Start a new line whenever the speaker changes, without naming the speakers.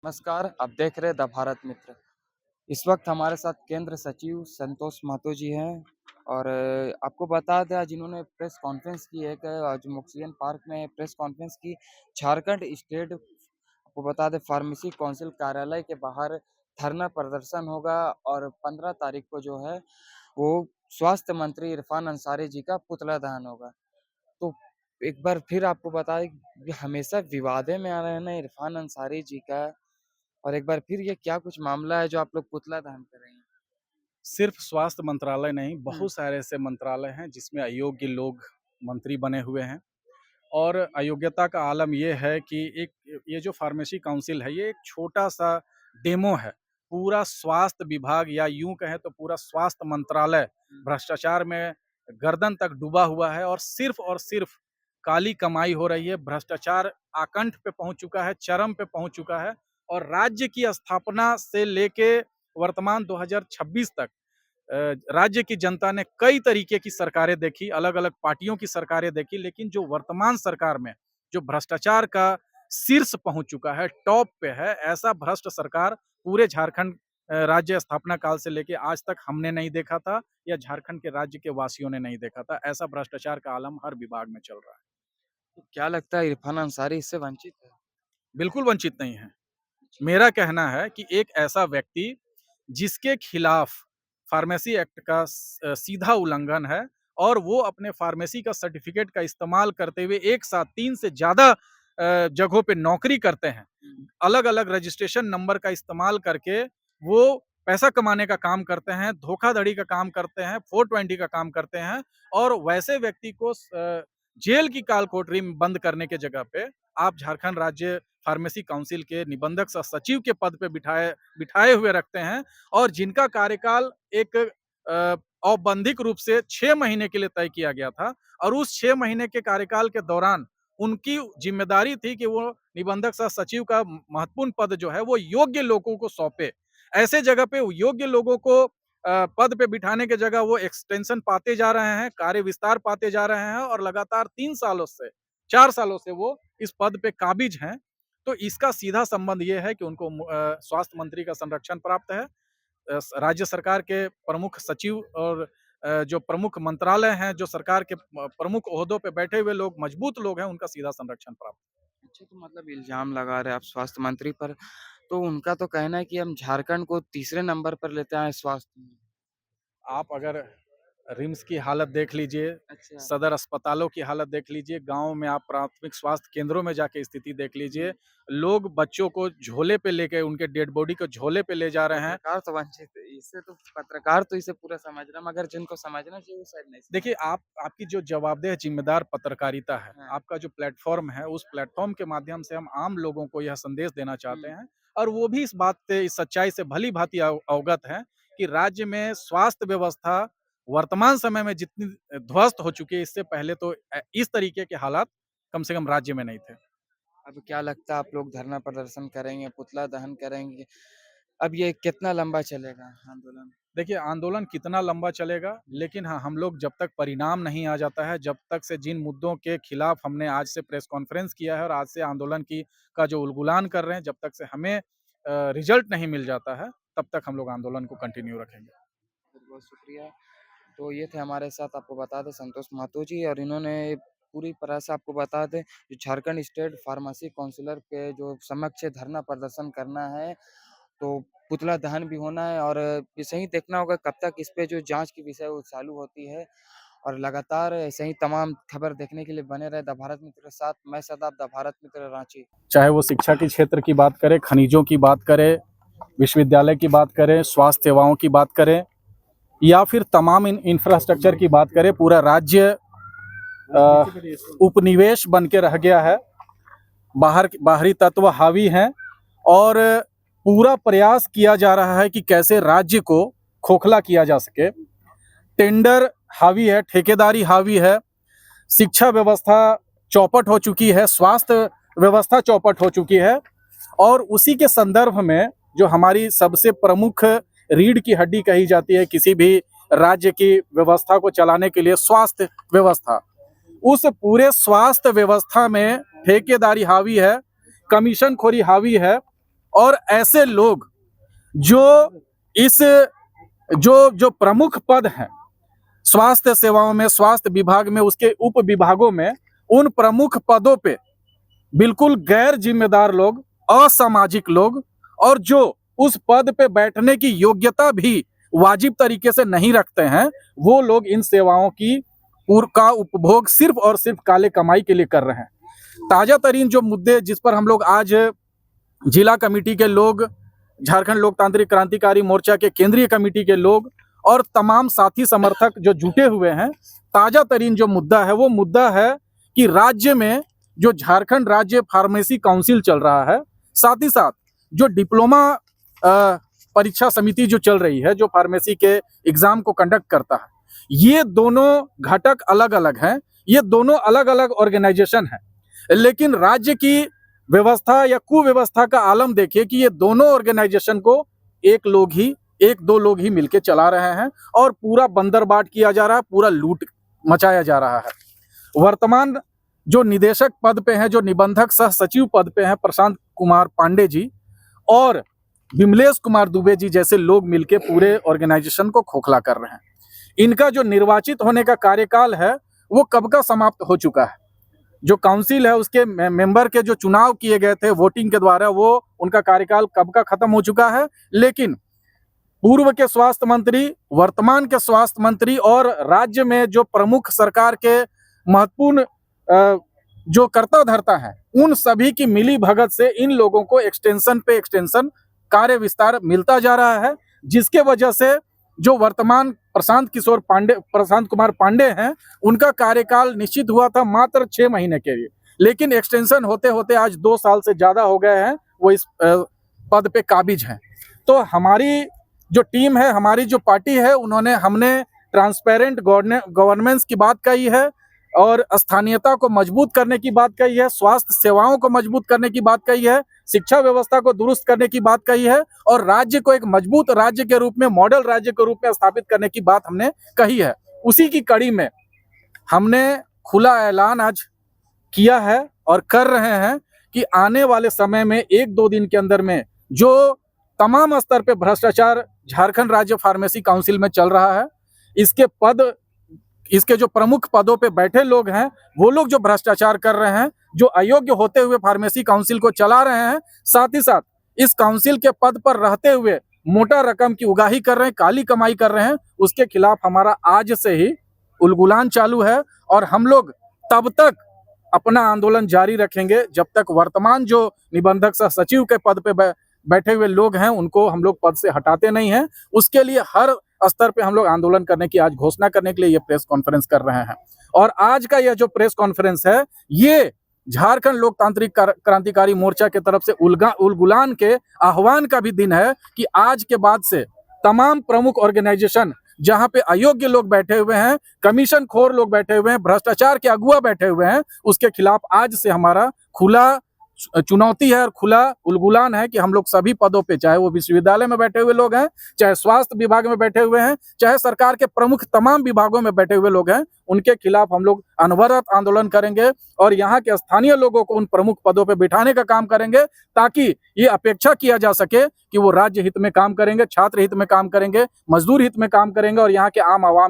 नमस्कार, आप देख रहे हैं द भारत मित्र। इस वक्त हमारे साथ केंद्र सचिव संतोष महतो जी हैं और आपको बता दें आज इन्होंने प्रेस कॉन्फ्रेंस की एक आज मुक्सियन पार्क में प्रेस कॉन्फ्रेंस की। झारखंड स्टेट आपको बता दें फार्मेसी काउंसिल कार्यालय के बाहर धरना प्रदर्शन होगा और 15 तारीख को जो है वो स्वास्थ्य मंत्री इरफान अंसारी जी का पुतला दहन होगा। तो एक बार फिर आपको बता दें कि हमेशा विवादे में आ रहे हैं ना इरफान अंसारी जी का, और एक बार फिर ये क्या कुछ मामला है जो आप लोग पुतला दहन कर रहे हैं?
सिर्फ स्वास्थ्य मंत्रालय नहीं,
हुँ,
बहुत सारे ऐसे मंत्रालय हैं जिसमें अयोग्य लोग मंत्री बने हुए हैं। और अयोग्यता का आलम ये है कि एक ये जो फार्मेसी काउंसिल है, ये एक छोटा-सा डेमो है। पूरा स्वास्थ्य विभाग या यूँ कहें तो पूरा स्वास्थ्य मंत्रालय
हुँ,
भ्रष्टाचार में गर्दन तक डूबा हुआ है और सिर्फ काली कमाई हो रही है। भ्रष्टाचार आकंठ पे पहुँच चुका है, चरम पे पहुँच चुका है और राज्य की स्थापना से लेके वर्तमान 2026 तक राज्य की जनता ने कई तरीके की सरकारें देखी, अलग-अलग पार्टियों की सरकारें देखी, लेकिन जो वर्तमान सरकार में जो भ्रष्टाचार का शीर्ष पहुँच चुका है, टॉप पे है, ऐसा भ्रष्ट सरकार पूरे झारखंड राज्य स्थापना काल से लेके आज तक हमने नहीं देखा था या झारखंड के राज्य के वासियों ने नहीं देखा था। ऐसा भ्रष्टाचार का आलम हर विभाग में चल रहा है।
तो क्या लगता है इरफान अंसारी इससे वंचित है?
बिल्कुल वंचित नहीं है।
अच्छा,
मेरा कहना है कि एक ऐसा व्यक्ति जिसके खिलाफ फार्मेसी एक्ट का सीधा उल्लंघन है और वो अपने फार्मेसी का सर्टिफिकेट का इस्तेमाल करते हुए एक साथ 3 से ज़्यादा जगहों पे नौकरी करते हैं।
हुँ,
अलग-अलग रजिस्ट्रेशन नंबर का इस्तेमाल करके वो पैसा कमाने का काम करते हैं, धोखाधड़ी का काम करते हैं, 420 का काम करते हैं और वैसे व्यक्ति को जेल की काल कोठरी में बंद करने के जगह पे आप झारखंड राज्य फार्मेसी काउंसिल के निबंधक सह सचिव के पद पे बिठाए बिठाए हुए रखते हैं और जिनका कार्यकाल एक औपबंधिक रूप से 6 महीने के लिए तय किया गया था और उस 6 महीने के कार्यकाल के दौरान उनकी ज़िम्मेदारी थी कि वो निबंधक सह सचिव का महत्वपूर्ण पद जो है वो योग्य लोगों को सौंपे। ऐसे जगह पे योग्य लोगों को पद पे बिठाने की जगह वो एक्सटेंशन पाते जा रहे हैं, कार्य विस्तार पाते जा रहे हैं और लगातार 3 सालों से 4 सालों से वो इस पद पे काबिज हैं। तो इसका सीधा संबंध ये है कि उनको स्वास्थ्य मंत्री का संरक्षण प्राप्त है। राज्य सरकार के प्रमुख सचिव और जो प्रमुख मंत्रालय हैं, जो सरकार के प्रमुख ओहदों पे बैठे हुए लोग, मजबूत लोग हैं, उनका सीधा संरक्षण प्राप्त है।
अच्छा, तो मतलब इल्ज़ाम लगा रहे हैं आप स्वास्थ्य मंत्री पर, तो उनका तो कहना है कि हम झारखंड को तीसरे नंबर पर लेते आए स्वास्थ्य में।
आप अगर रिम्स की हालत देख लीजिए,
अच्छा,
सदर अस्पतालों की हालत देख लीजिए, गाँव में आप प्राथमिक स्वास्थ्य केंद्रों में जाके स्थिति देख लीजिए।
हुँ,
लोग बच्चों को झोले पे लेके उनके डेड बॉडी को झोले पे ले जा रहे हैं।
पत्रकार तो इसे पूरा समझ रहा है, मगर जिनको समझना चाहिए वो शायद नहीं समझ
देखिए,
रहे।
आपकी जो जवाबदेह ज़िम्मेदार पत्रकारिता है,
हाँ,
आपका जो प्लेटफ़ॉर्म है, उस प्लेटफ़ॉर्म के माध्यम से हम आम लोगों को यह संदेश देना चाहते
हुँ,
हैं और वो भी इस बात से, इस सच्चाई से भली-भाँति अवगत हैं कि राज्य में स्वास्थ्य व्यवस्था वर्तमान समय में जितनी ध्वस्त हो चुकी है, इससे पहले तो इस तरीके के हालात कम से कम राज्य में नहीं थे।
अब क्या लगता है आप लोग धरना प्रदर्शन करेंगे, पुतला दहन करेंगे? अब ये कितना लंबा चलेगा आंदोलन?
देखिए, आंदोलन कितना लंबा चलेगा, लेकिन हाँ, हम लोग जब तक परिणाम नहीं आ जाता है, जब तक से जिन मुद्दों के खिलाफ हमने आज से प्रेस कॉन्फ्रेंस किया है और आज से आंदोलन की का जो उलगुलान कर रहे हैं, जब तक से हमें रिज़ल्ट नहीं मिल जाता है, तब तक हम लोग आंदोलन को कंटिन्यू रखेंगे।
बहुत-बहुत शुक्रिया। तो ये थे हमारे साथ आपको बता दें संतोष महतो जी, और इन्होंने पूरी तरह से आपको बता दें जो झारखंड स्टेट फार्मेसी काउंसिलर के जो समक्ष धरना प्रदर्शन करना है, तो पुतला दहन भी होना है और ऐसे ही देखना होगा कब तक इस पे जो जाँच की विषय वो चालू होती है, और लगातार ऐसे ही तमाम खबर देखने के लिए बने रहे द भारत मित्र के साथ। मैं सदैव द भारत मित्र रांची।
चाहे वो शिक्षा के क्षेत्र की बात करें, खनिजों की बात करें, विश्वविद्यालय की बात करें, स्वास्थ्य सेवाओं की बात करें या फिर तमाम इंफ्रास्ट्रक्चर की बात करें, पूरा राज्य उपनिवेश बन के रह गया है। बाहरी तत्व हावी हैं और पूरा प्रयास किया जा रहा है कि कैसे राज्य को खोखला किया जा सके। टेंडर हावी है, ठेकेदारी हावी है, शिक्षा व्यवस्था चौपट हो चुकी है, स्वास्थ्य व्यवस्था चौपट हो चुकी है और उसी के संदर्भ में जो हमारी सबसे प्रमुख रीढ़ की हड्डी कही जाती है किसी भी राज्य की व्यवस्था को चलाने के लिए, स्वास्थ्य व्यवस्था, उस पूरे स्वास्थ्य व्यवस्था में ठेकेदारी हावी है, कमीशनखोरी हावी है और ऐसे लोग जो इस जो प्रमुख पद हैं स्वास्थ्य सेवाओं में, स्वास्थ्य विभाग में, उसके उप विभागों में, उन प्रमुख पदों पे बिल्कुल गैर जिम्मेदार लोग, असामाजिक लोग और जो उस पद पे बैठने की योग्यता भी वाजिब तरीके से नहीं रखते हैं, वो लोग इन सेवाओं की का उपभोग सिर्फ और सिर्फ काले कमाई के लिए कर रहे हैं। ताजा तरीन जो मुद्दे जिस पर हम लोग आज जिला कमेटी के लोग, झारखंड लोकतांत्रिक क्रांतिकारी मोर्चा के केंद्रीय कमेटी के लोग और तमाम साथी समर्थक जो जुटे हुए हैं, ताजा तरीन जो मुद्दा है वो मुद्दा है कि राज्य में जो झारखंड राज्य फार्मेसी काउंसिल चल रहा है, साथ ही साथ जो डिप्लोमा परीक्षा समिति जो चल रही है, जो फार्मेसी के एग्जाम को कंडक्ट करता है, ये दोनों घटक अलग अलग हैं, ये दोनों अलग अलग ऑर्गेनाइजेशन हैं, लेकिन राज्य की व्यवस्था या कुव्यवस्था का आलम देखिए कि ये दोनों ऑर्गेनाइजेशन को एक दो लोग ही मिलके चला रहे हैं और पूरा बंदरबाट किया जा रहा है, पूरा लूट मचाया जा रहा है। वर्तमान जो निदेशक पद पे हैं, जो निबंधक सह सचिव पद पे हैं, प्रशांत कुमार पांडे जी और विमलेश कुमार दुबे जी जैसे लोग मिलके पूरे ऑर्गेनाइजेशन को खोखला कर रहे हैं। इनका जो निर्वाचित होने का कार्यकाल है वो कब का समाप्त हो चुका है। जो काउंसिल है उसके मेंबर के जो चुनाव किए गए थे वोटिंग के द्वारा, वो उनका कार्यकाल कब का खत्म हो चुका है। लेकिन पूर्व के स्वास्थ्य मंत्री, वर्तमान के स्वास्थ्य मंत्री और राज्य में जो प्रमुख सरकार के महत्वपूर्ण जो कर्ता धर्ता है, उन सभी की मिली भगत से इन लोगों को एक्सटेंशन पे एक्सटेंशन कार्य विस्तार मिलता जा रहा है, जिसके वजह से जो वर्तमान प्रशांत कुमार पांडे हैं, उनका कार्यकाल निश्चित हुआ था मात्र 6 महीने के लिए, लेकिन एक्सटेंशन होते होते आज 2 साल से ज्यादा हो गए हैं, वो इस पद पे काबिज हैं। तो हमारी जो टीम है, हमारी जो पार्टी है, हमने ट्रांसपेरेंट गवर्नेंस की बात कही है और स्थानीयता को मजबूत करने की बात कही है, स्वास्थ्य सेवाओं को मजबूत करने की बात कही है, शिक्षा व्यवस्था को दुरुस्त करने की बात कही है और राज्य को एक मजबूत राज्य के रूप में, मॉडल राज्य के रूप में स्थापित करने की बात हमने कही है। उसी की कड़ी में हमने खुला ऐलान आज किया है और कर रहे हैं कि आने वाले समय में 1-2 दिन के अंदर में जो तमाम स्तर पे भ्रष्टाचार झारखंड राज्य फार्मेसी काउंसिल में चल रहा है, इसके जो प्रमुख पदों पे बैठे लोग हैं, वो लोग जो भ्रष्टाचार कर रहे हैं, जो अयोग्य होते हुए फार्मेसी काउंसिल को चला रहे हैं, साथ ही साथ इस काउंसिल के पद पर रहते हुए मोटा रकम की उगाही कर रहे हैं, काली कमाई कर रहे हैं, उसके खिलाफ हमारा आज से ही उलगुलान चालू है और हम लोग तब तक अपना आंदोलन जारी रखेंगे जब तक वर्तमान जो निबंधक सह सचिव के पद पे बैठे हुए लोग हैं उनको हम लोग पद से हटाते नहीं हैं। उसके लिए हर स्तर पे हम लोग आंदोलन करने की आज घोषणा करने के लिए ये प्रेस कॉन्फ्रेंस कर रहे हैं। और आज का यह जो प्रेस कॉन्फ्रेंस है, ये झारखंड लोकतांत्रिक क्रांतिकारी मोर्चा की तरफ से उलगुलान के आह्वान का भी दिन है कि आज के बाद से तमाम प्रमुख ऑर्गेनाइजेशन जहां पे अयोग्य लोग बैठे हुए हैं, कमीशन खोर लोग बैठे हुए हैं, भ्रष्टाचार के अगुआ बैठे हुए हैं, उसके खिलाफ आज से हमारा खुला चुनौती है और खुला उलगुलान है कि हम लोग सभी पदों पे, चाहे वो विश्वविद्यालय में बैठे हुए लोग हैं, चाहे स्वास्थ्य विभाग में बैठे हुए हैं, चाहे सरकार के प्रमुख तमाम विभागों में बैठे हुए लोग हैं, उनके खिलाफ हम लोग अनवरत आंदोलन करेंगे और यहाँ के स्थानीय लोगों को उन प्रमुख पदों पे बिठाने का काम करेंगे ताकि ये अपेक्षा किया जा सके कि वो राज्य हित में काम करेंगे, छात्र हित में काम करेंगे, मजदूर हित में काम करेंगे और यहाँ के आम आवाम